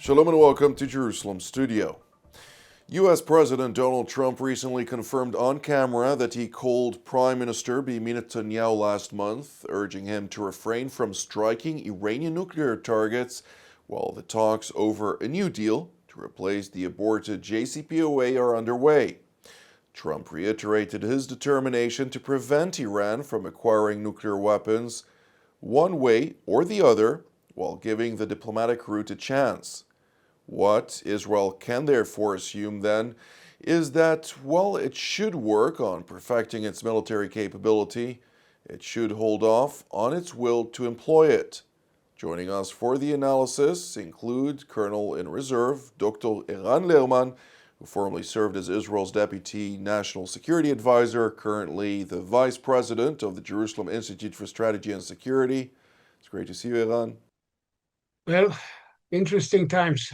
Shalom and welcome to Jerusalem Studio. U.S. President Donald Trump recently confirmed on camera that he called Prime Minister Benjamin Netanyahu last month, urging him to refrain from striking Iranian nuclear targets while the talks over a new deal to replace the aborted JCPOA are underway. Trump reiterated his determination to prevent Iran from acquiring nuclear weapons one way or the other, while giving the diplomatic route a chance. What Israel can therefore assume then is that while it should work on perfecting its military capability, it should hold off on its will to employ it. Joining us for the analysis include Colonel in Reserve Dr. Eran Lerman, who formerly served as Israel's Deputy National Security Advisor, currently the Vice President of the Jerusalem Institute for Strategy and Security. It's great to see you, Eran. Well, interesting times.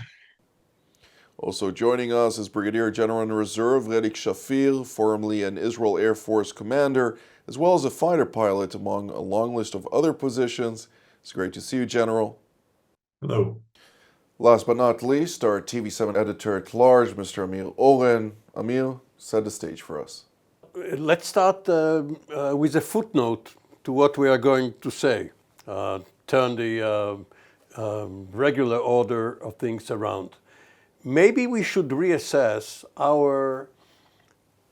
Also joining us is Brigadier General in Reserve Reddick Shafir, formerly an Israel Air Force commander, as well as a fighter pilot among a long list of other positions. It's great to see you, General. Hello. Last but not least, our TV7 editor-at-large, Mr. Amir Oren. Amir, set the stage for us. Let's start with a footnote to what we are going to say. Turn the regular order of things around. Maybe we should reassess our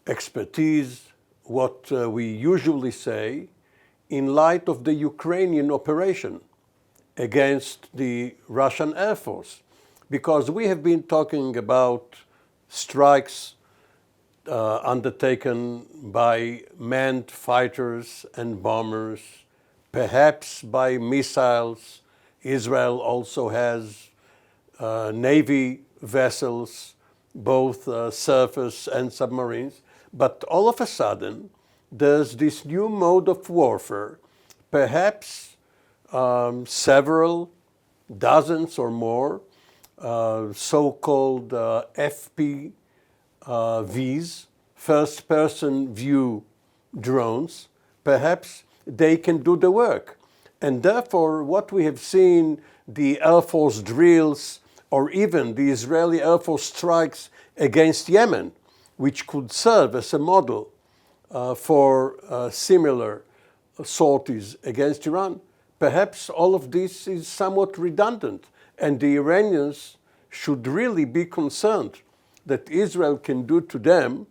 expertise, what we usually say, in light of the Ukrainian operation against the Russian Air Force. Because we have been talking about strikes undertaken by manned fighters and bombers, perhaps by missiles. Israel also has Navy vessels, both surface and submarines. But all of a sudden, there's this new mode of warfare, perhaps several dozens or more so-called FPVs, first-person view drones. Perhaps they can do the work. And therefore, what we have seen, the Air Force drills, or even the Israeli Air Force strikes against Yemen, which could serve as a model for similar sorties against Iran, perhaps all of this is somewhat redundant, and the Iranians should really be concerned that Israel can do to them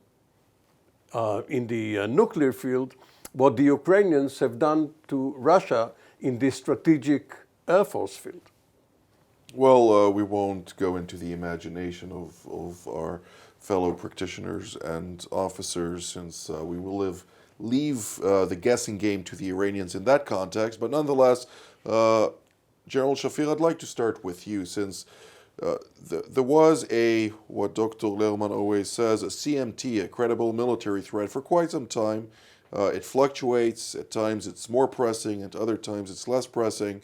in the nuclear field what the Ukrainians have done to Russia in the strategic Air Force field. Well, we won't go into the imagination of our fellow practitioners and officers, since we will leave the guessing game to the Iranians in that context. But nonetheless, General Shafir, I'd like to start with you, since there was what Dr. Lerman always says, a CMT, a credible military threat, for quite some time. It fluctuates. At times it's more pressing, at other times it's less pressing.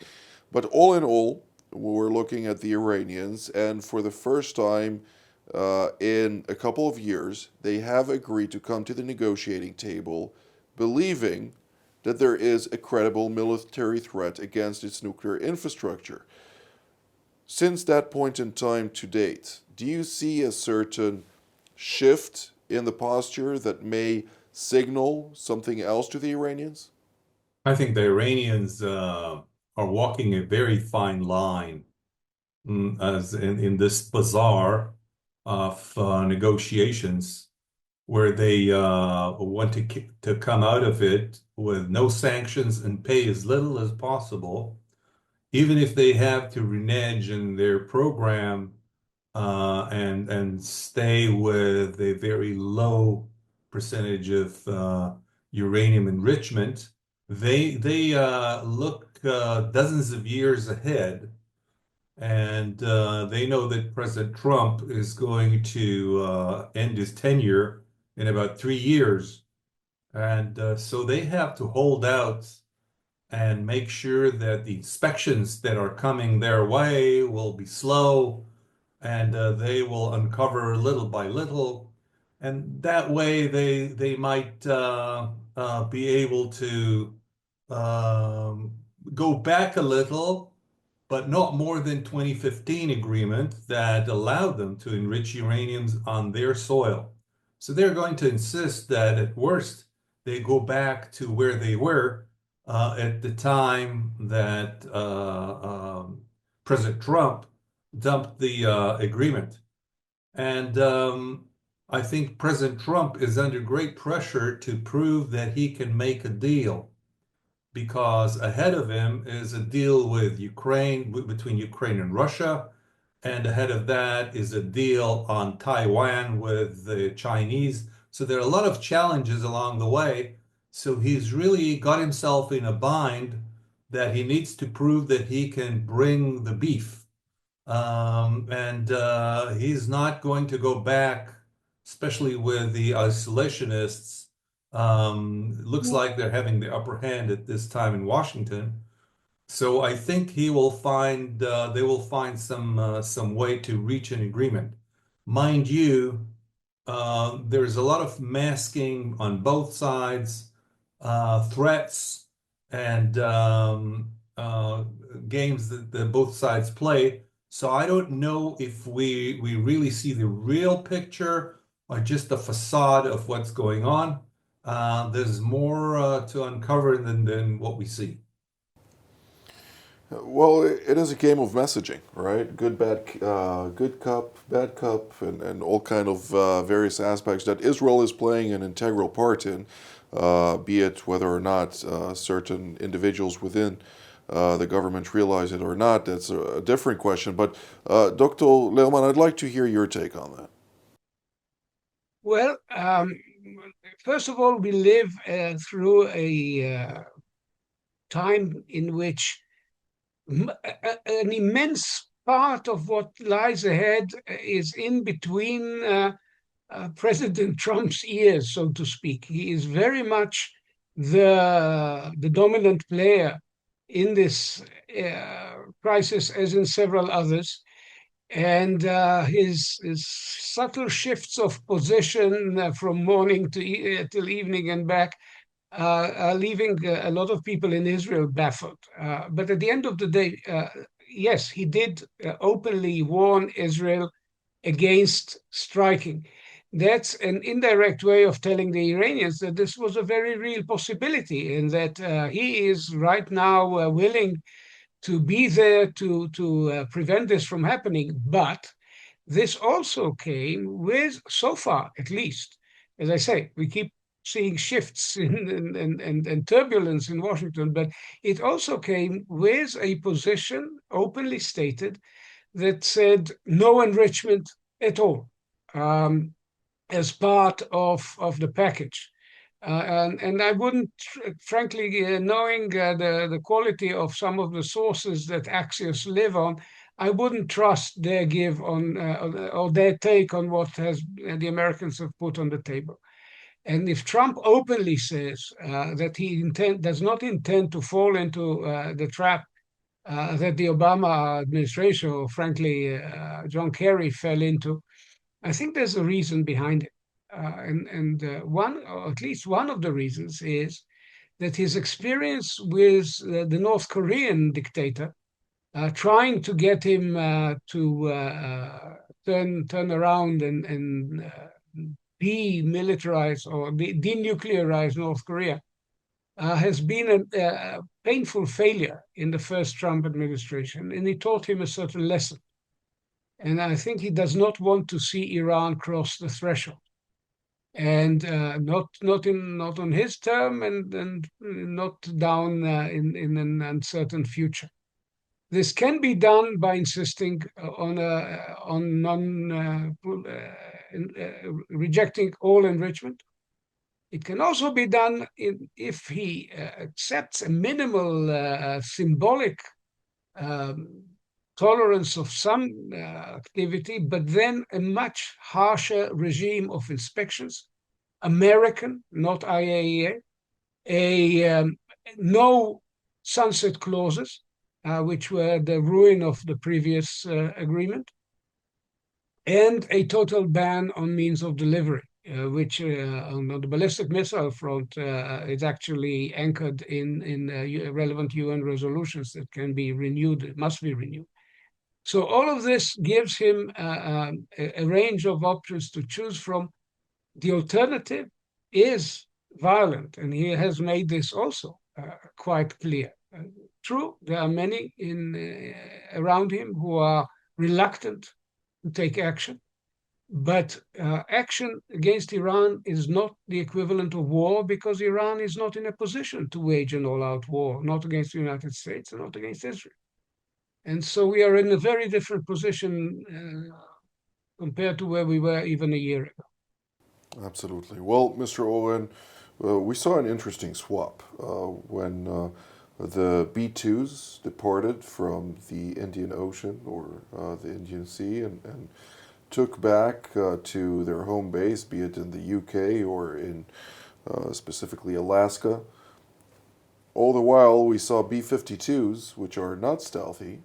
But all in all, we're looking at the Iranians, and for the first time in a couple of years, they have agreed to come to the negotiating table, believing that there is a credible military threat against its nuclear infrastructure. Since that point in time to date, do you see a certain shift in the posture that may signal something else to the Iranians? I think the Iranians are walking a very fine line as in this bazaar of negotiations, where they want to come out of it with no sanctions and pay as little as possible, even if they have to renege in their program and stay with a very low percentage of uranium enrichment. They look dozens of years ahead, and they know that President Trump is going to end his tenure in about 3 years. And so they have to hold out and make sure that the inspections that are coming their way will be slow, and they will uncover little by little. And that way they might be able to go back a little but not more than 2015 agreement that allowed them to enrich uranium on their soil. So they're going to insist that at worst, they go back to where they were at the time that President Trump dumped the agreement. And I think President Trump is under great pressure to prove that he can make a deal, because ahead of him is a deal with Ukraine, between Ukraine and Russia, and ahead of that is a deal on Taiwan with the Chinese. So there are a lot of challenges along the way. So he's really got himself in a bind that he needs to prove that he can bring the beef. And he's not going to go back, especially with the isolationists. Looks like they're having the upper hand at this time in Washington. So I think he will find they will find some way to reach an agreement. Mind you, there's a lot of masking on both sides, threats and games that both sides play. So I don't know if we really see the real picture or just the facade of what's going on. There's more to uncover than what we see. Well, it is a game of messaging, right? Good, bad, good cup, bad cup, and all kind of various aspects that Israel is playing an integral part in, be it whether or not certain individuals within the government realize it or not. That's a different question. But Dr. Lerman, I'd like to hear your take on that. Well, first of all, we live through a time in which an immense part of what lies ahead is in between President Trump's ears, so to speak. He is very much the dominant player in this crisis, as in several others. And his subtle shifts of position from morning to till evening and back are leaving a lot of people in Israel baffled. But at the end of the day, yes, he did openly warn Israel against striking. That's an indirect way of telling the Iranians that this was a very real possibility, and that he is right now willing to be there to prevent this from happening. But this also came with, so far at least, as I say, we keep seeing shifts and turbulence in Washington, but it also came with a position openly stated that said no enrichment at all as part of the package. And I wouldn't, frankly, knowing the quality of some of the sources that Axios live on, I wouldn't trust their give on or their take on what the Americans have put on the table. And if Trump openly says that he does not intend to fall into the trap that the Obama administration, or frankly, John Kerry fell into, I think there's a reason behind it. One, or at least one of the reasons, is that his experience with the North Korean dictator, trying to get him to turn around and demilitarize or denuclearize North Korea, has been a painful failure in the first Trump administration, and it taught him a certain lesson. And I think he does not want to see Iran cross the threshold. And not on his term, and not down in an uncertain future. This can be done by insisting on rejecting all enrichment. It can also be done if he accepts a minimal symbolic tolerance of some activity, but then a much harsher regime of inspections, American, not IAEA, no sunset clauses, which were the ruin of the previous agreement, and a total ban on means of delivery. which on the ballistic missile front is actually anchored in relevant UN resolutions that can be renewed, must be renewed. So all of this gives him a range of options to choose from. The alternative is violent, and he has made this also quite clear. True, there are many around him who are reluctant to take action, but action against Iran is not the equivalent of war, because Iran is not in a position to wage an all-out war, not against the United States and not against Israel. And so we are in a very different position compared to where we were even a year ago. Absolutely. Well, Mr. Oren, we saw an interesting swap when the B-2s departed from the Indian Ocean or the Indian Sea and took back to their home base, be it in the UK or in specifically Alaska. All the while, we saw B-52s, which are not stealthy,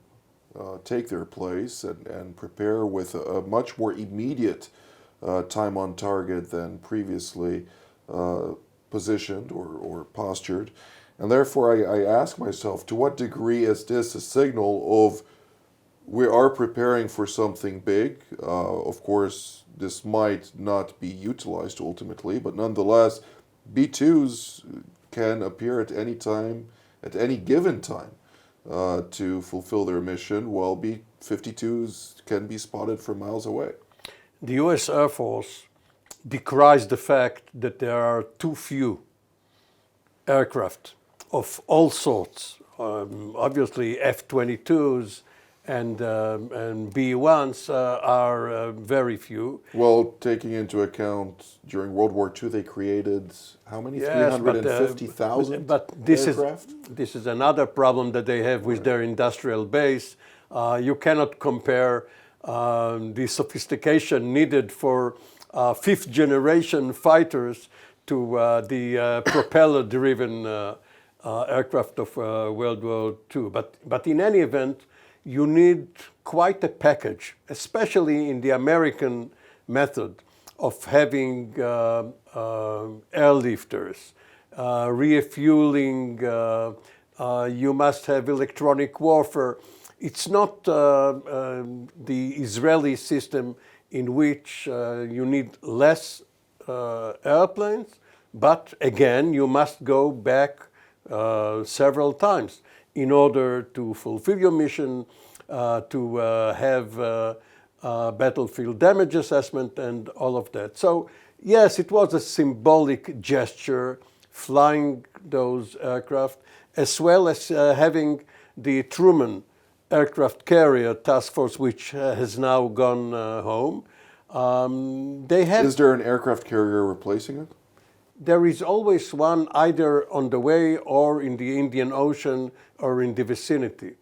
take their place and prepare with a much more immediate time on target than previously positioned or postured. And therefore, I ask myself, to what degree is this a signal of we are preparing for something big? Of course, this might not be utilized ultimately, but nonetheless, B-2s can appear at any time, at any given time, to fulfill their mission, while B-52s can be spotted from miles away. The US Air Force decries the fact that there are too few aircraft of all sorts. Obviously, F-22s and B-1s are very few. Well, taking into account during World War II, they created how many? Yes, 350,000 but aircraft? This is another problem that they have with their industrial base. You cannot compare the sophistication needed for fifth generation fighters to the propeller-driven aircraft of World War II. But in any event, you need quite a package, especially in the American method of having airlifters, refueling, you must have electronic warfare. It's not the Israeli system in which you need less airplanes, but again, you must go back several times in order to fulfill your mission, to have battlefield damage assessment and all of that. So yes, it was a symbolic gesture, flying those aircraft, as well as having the Truman aircraft carrier task force, which has now gone home. Is there an aircraft carrier replacing it? There is always one either on the way or in the Indian Ocean or in the vicinity.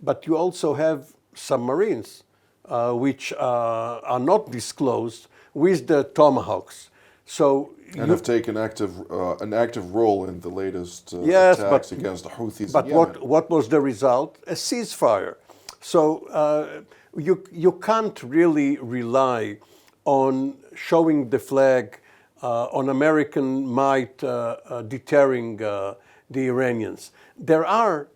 But you also have submarines, which are not disclosed, with the Tomahawks. So and have taken an active role in the latest attacks against the Houthis but in Yemen. What was the result? A ceasefire. So you can't really rely on showing the flag on American might deterring the Iranians. There are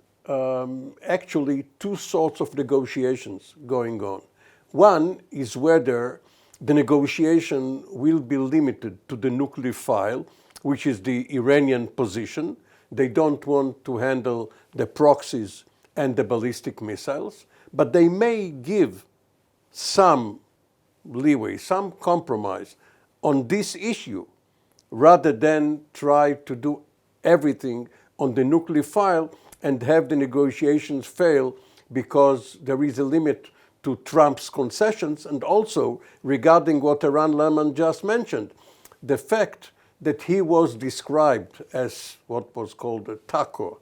actually two sorts of negotiations going on. One is whether the negotiation will be limited to the nuclear file, which is the Iranian position. They don't want to handle the proxies and the ballistic missiles, but they may give some leeway, some compromise on this issue, rather than try to do everything on the nuclear file and have the negotiations fail because there is a limit to Trump's concessions. And also regarding what Lerman just mentioned, the fact that he was described as what was called a taco,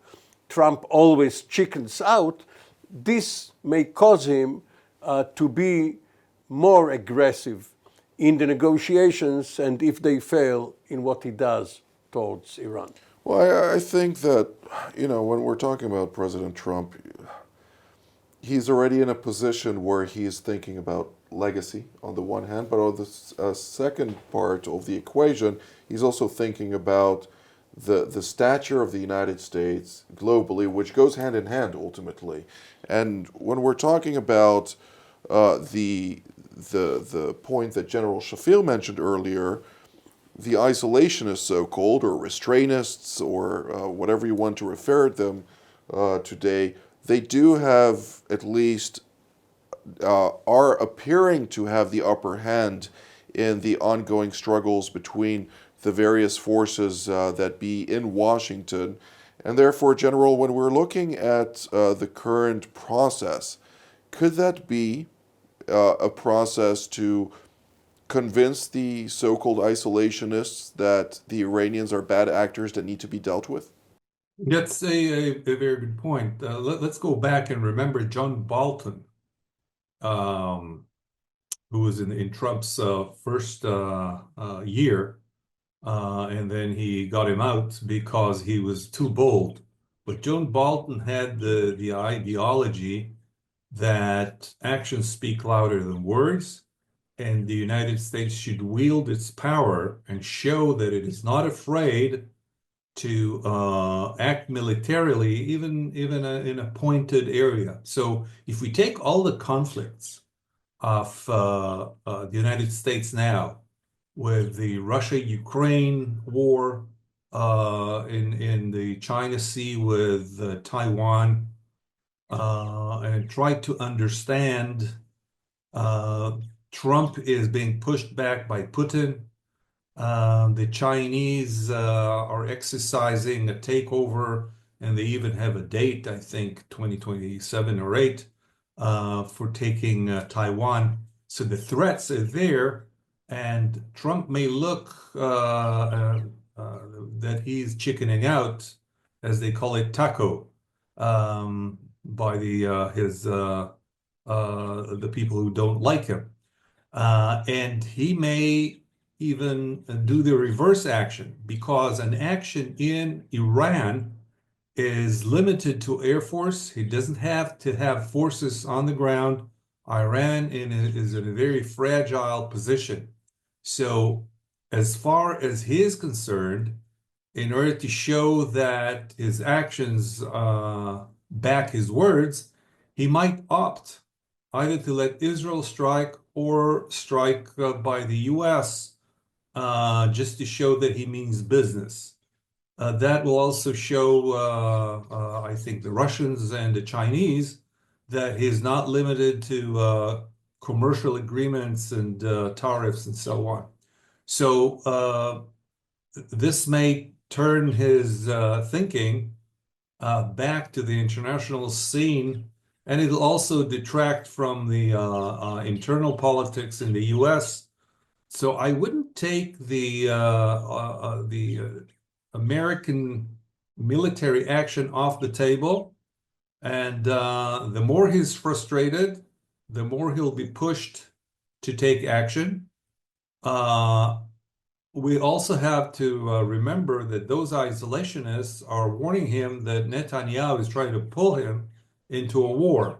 Trump always chickens out, this may cause him to be more aggressive in the negotiations, and if they fail, in what he does towards Iran. Well, I think that, when we're talking about President Trump, he's already in a position where he is thinking about legacy on the one hand, but on the second part of the equation, he's also thinking about the stature of the United States globally, which goes hand in hand ultimately. And when we're talking about the point that General Shafir mentioned earlier, the isolationists, so-called, or restrainists, or whatever you want to refer to them today, they do have at least are appearing to have the upper hand in the ongoing struggles between the various forces that be in Washington. And therefore, General, when we're looking at the current process, could that be a process to convince the so-called isolationists that the Iranians are bad actors that need to be dealt with? That's a very good point. Let's go back and remember John Bolton, um, who was in Trump's first year, and then he got him out because he was too bold. But John Bolton had the ideology that actions speak louder than words, and the United States should wield its power and show that it is not afraid to act militarily, even in a pointed area. So if we take all the conflicts of the United States now, with the Russia-Ukraine war, in the China Sea with Taiwan, and try to understand, Trump is being pushed back by Putin. The Chinese are exercising a takeover, and they even have a date, I think 2027 or 8, for taking Taiwan. So the threats are there, and Trump may look that he's chickening out, as they call it, taco, by the people who don't like him. And he may even do the reverse action, because an action in Iran is limited to Air Force. He doesn't have to have forces on the ground. Iran is in a very fragile position. So as far as he is concerned, in order to show that his actions back his words, he might opt either to let Israel strike or strike by the US, just to show that he means business. That will also show, I think, the Russians and the Chinese that he's not limited to commercial agreements and tariffs and so on. So this may turn his thinking back to the international scene, and it'll also detract from the internal politics in the U.S. So I wouldn't take the American military action off the table, and the more he's frustrated, the more he'll be pushed to take action. We also have to remember that those isolationists are warning him that Netanyahu is trying to pull him into a war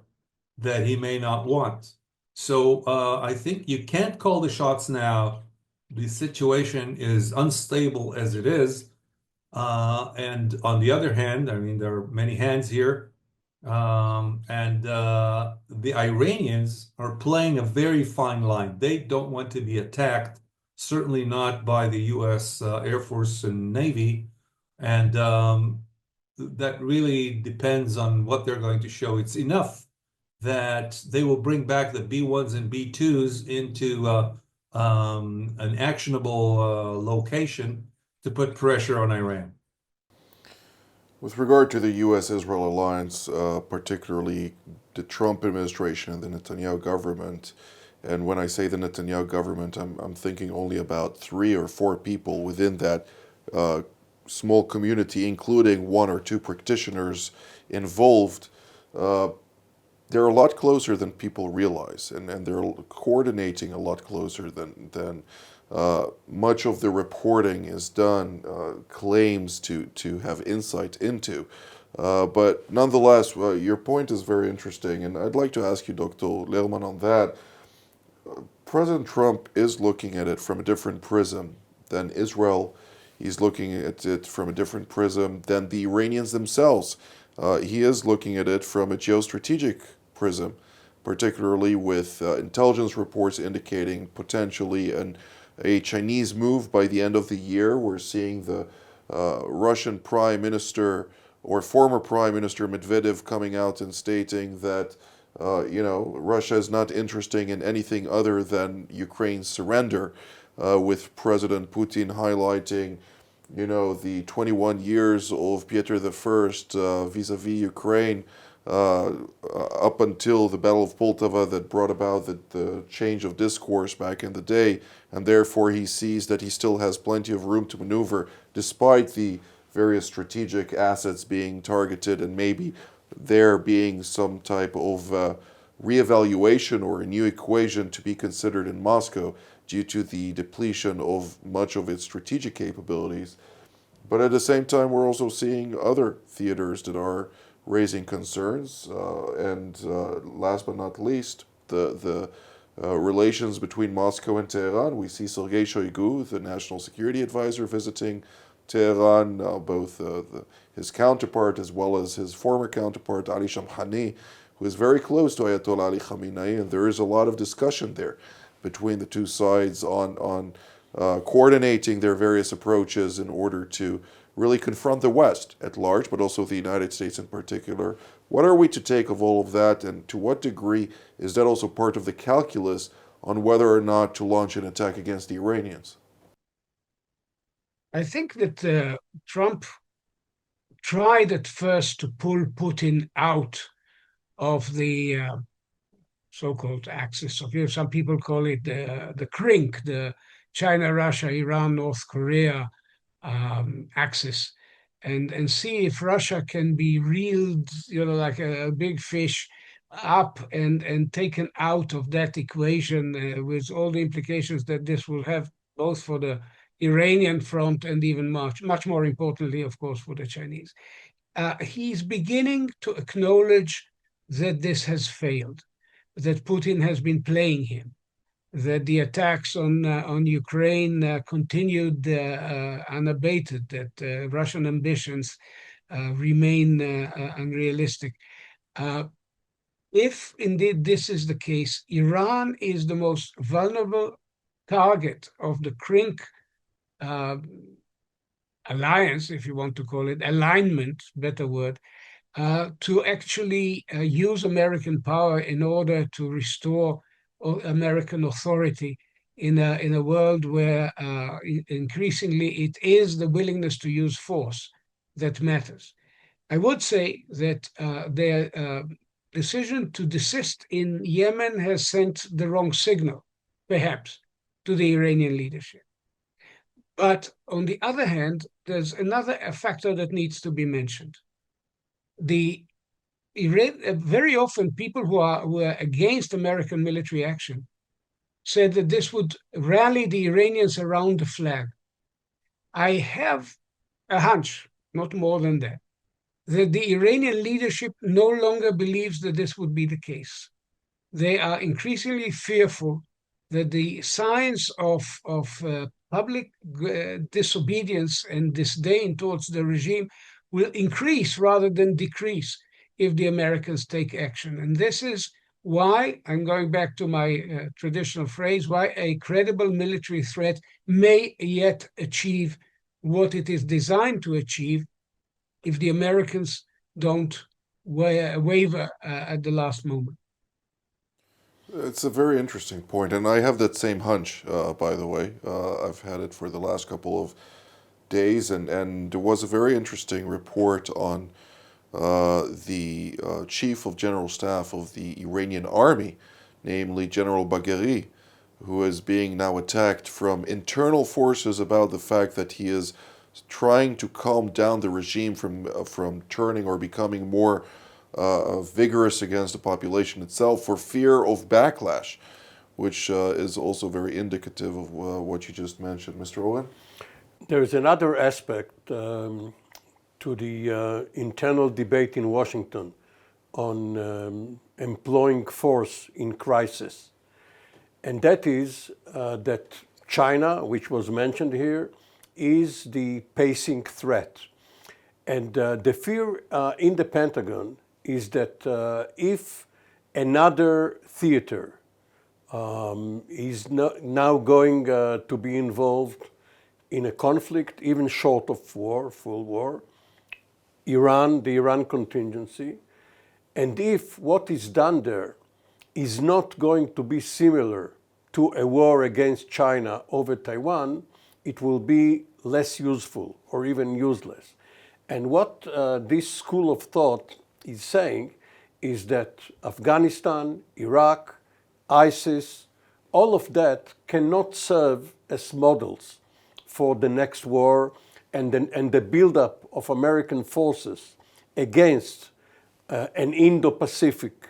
that he may not want. So I think you can't call the shots now. The situation is unstable as it is. And on the other hand, I mean, there are many hands here. And the Iranians are playing a very fine line. They don't want to be attacked, certainly not by the U.S. Air Force and Navy. And that really depends on what they're going to show. It's enough that they will bring back the B-1s and B-2s into an actionable location to put pressure on Iran. With regard to the U.S.-Israel alliance, particularly the Trump administration and the Netanyahu government, and when I say the Netanyahu government, I'm thinking only about 3 or 4 people within that small community, including 1 or 2 practitioners involved. They're a lot closer than people realize, and they're coordinating a lot closer than much of the reporting is done, claims to have insight into. But nonetheless, your point is very interesting, and I'd like to ask you, Dr. Lerman, on that. President Trump is looking at it from a different prism than Israel. He's looking at it from a different prism than the Iranians themselves. He is looking at it from a geostrategic prism, particularly with intelligence reports indicating potentially a Chinese move by the end of the year. We're seeing the Russian Prime Minister or former Prime Minister Medvedev coming out and stating that Russia is not interested in anything other than Ukraine's surrender, with President Putin highlighting, the 21 years of Peter I vis-a-vis Ukraine up until the Battle of Poltava that brought about the change of discourse back in the day, and therefore he sees that he still has plenty of room to maneuver despite the various strategic assets being targeted, and maybe there being some type of reevaluation or a new equation to be considered in Moscow due to the depletion of much of its strategic capabilities. But at the same time, we're also seeing other theaters that are raising concerns, and last but not least, the relations between Moscow and Tehran. We see Sergei Shoigu, the national security advisor, visiting Tehran, both his counterpart as well as his former counterpart, Ali Shamkhani, who is very close to Ayatollah Ali Khamenei, and there is a lot of discussion there between the two sides on coordinating their various approaches in order to really confront the West at large, but also the United States in particular. What are we to take of all of that, and to what degree is that also part of the calculus on whether or not to launch an attack against the Iranians? I think that Trump tried at first to pull Putin out of the so-called axis of, some people call it the CRINC, the China, Russia, Iran, North Korea axis, and see if Russia can be reeled, like a big fish, up and taken out of that equation, with all the implications that this will have both for the Iranian front and even much more importantly, of course, for the Chinese. He's beginning to acknowledge that this has failed, that Putin has been playing him, that the attacks on Ukraine continued unabated, that Russian ambitions remain unrealistic. If indeed this is the case, Iran is the most vulnerable target of the CRINC alliance, if you want to call it, alignment, better word, to actually use American power in order to restore American authority in a world where increasingly it is the willingness to use force that matters. I would say that their decision to desist in Yemen has sent the wrong signal, perhaps, to the Iranian leadership. But on the other hand, there's another factor that needs to be mentioned. Very often people who are against American military action said that this would rally the Iranians around the flag. I have a hunch, not more than that the Iranian leadership no longer believes that this would be the case. They are increasingly fearful that the signs of public disobedience and disdain towards the regime will increase rather than decrease if the Americans take action. And this is why, I'm going back to my traditional phrase, why a credible military threat may yet achieve what it is designed to achieve if the Americans don't waver at the last moment. It's a very interesting point, and I have that same hunch, by the way. I've had it for the last couple of days, and there was a very interesting report on the chief of general staff of the Iranian army, namely General Bagheri, who is being now attacked from internal forces about the fact that he is trying to calm down the regime from turning or becoming more vigorous against the population itself for fear of backlash, which is also very indicative of what you just mentioned, Mr. Oren. There is another aspect to the internal debate in Washington on employing force in crisis. And that is that China, which was mentioned here, is the pacing threat. And the fear in the Pentagon is that if another theater is now going to be involved in a conflict, even short of war, full war, Iran, the Iran contingency, and if what is done there is not going to be similar to a war against China over Taiwan, it will be less useful or even useless. And what this school of thought is saying is that Afghanistan, Iraq, ISIS, all of that cannot serve as models for the next war and the buildup of American forces against an Indo-Pacific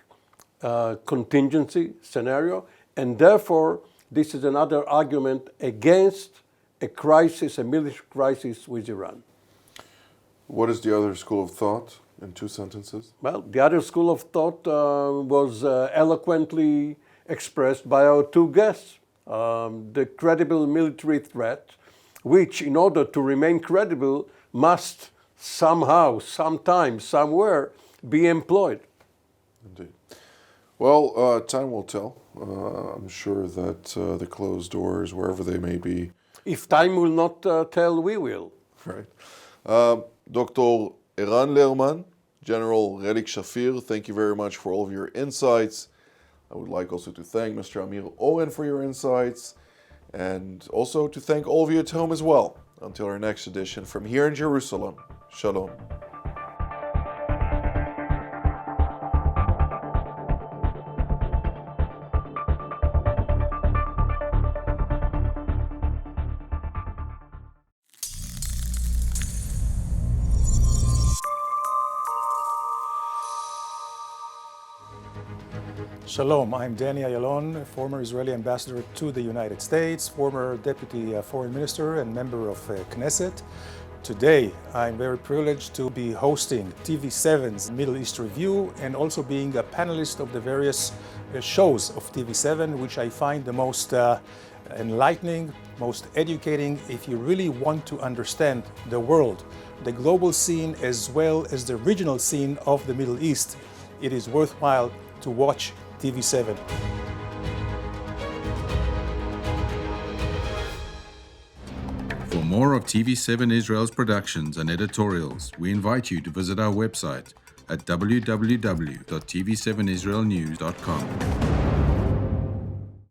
contingency scenario. And therefore, this is another argument against a crisis, a military crisis with Iran. What is the other school of thought in 2 sentences? Well, the other school of thought was eloquently expressed by our 2 guests. The credible military threat, which in order to remain credible must somehow, sometime, somewhere be employed. Indeed. Well, time will tell. I'm sure that the closed doors, wherever they may be. If time will not tell, we will. Right. Dr. Eran Lerman, General Relik Shafir, thank you very much for all of your insights. I would like also to thank Mr. Amir Oren for your insights, and also to thank all of you at home as well. Until our next edition from here in Jerusalem, Shalom. Shalom, I'm Danny Ayalon, former Israeli ambassador to the United States, former deputy foreign minister and member of Knesset. Today, I'm very privileged to be hosting TV7's Middle East Review and also being a panelist of the various shows of TV7, which I find the most enlightening, most educating if you really want to understand the world, the global scene as well as the regional scene of the Middle East. It is worthwhile to watch TV7. For more of TV7 Israel's productions and editorials, we invite you to visit our website at www.tv7israelnews.com.